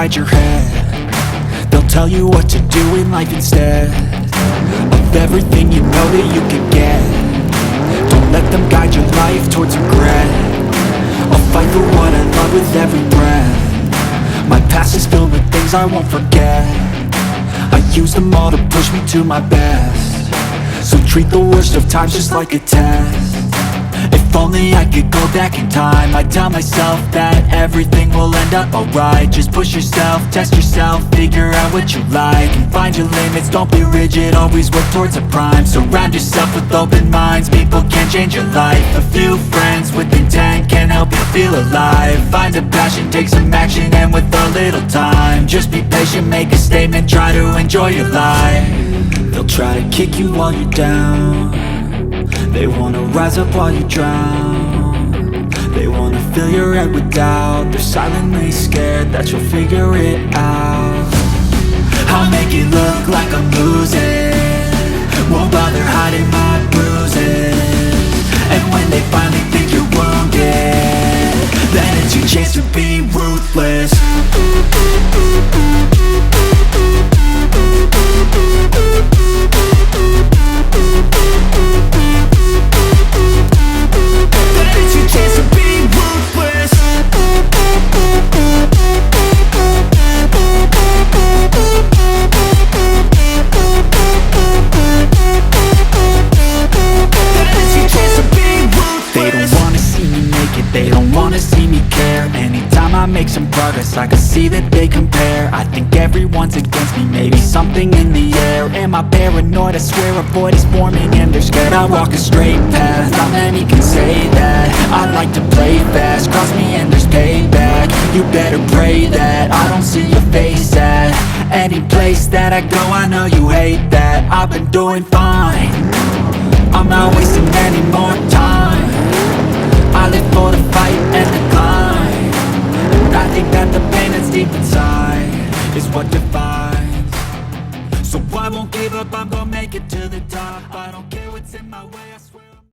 inside your head. They'll tell you what to do in life instead of everything you know that you can get. Don't let them guide your life towards regret. I'll fight for what I love with every breath. My past is filled with things I won't forget. I use them all to push me to my best. So treat the worst of times just like a test. If only I could go back in time, I'd tell myself that everything will end up alright. Just push yourself, test yourself, figure out what you like, and find your limits, don't be rigid, always work towards a prime. Surround yourself with open minds, people can change your life. A few friends with intent can help you feel alive. Find a passion, take some action, and with a little time, just be patient, make a statement, try to enjoy your life. They'll try to kick you while you're down. They wanna rise up while you drown. They wanna fill your head with doubt. They're silently scared that you'll figure it out. I'll make it look like I'm losing, won't bother hiding my bruises. And when they finally think you're wounded, then it's your chance to be ruthless. They don't wanna see me care. Anytime I make some progress, I can see that they compare. I think everyone's against me, maybe something in the air. Am I paranoid? I swear a void is forming and they're scared. I walk a straight path, not many can say that. I like to play fast, cross me and there's payback. You better pray that I don't see your face at any place that I go. I know you hate that. I've been doing fine, I'm not wasting any more time. I live for the fight and the climb, and I think that the pain that's deep inside is what defines. So I won't give up, I'm gonna make it to the top. I don't care what's in my way.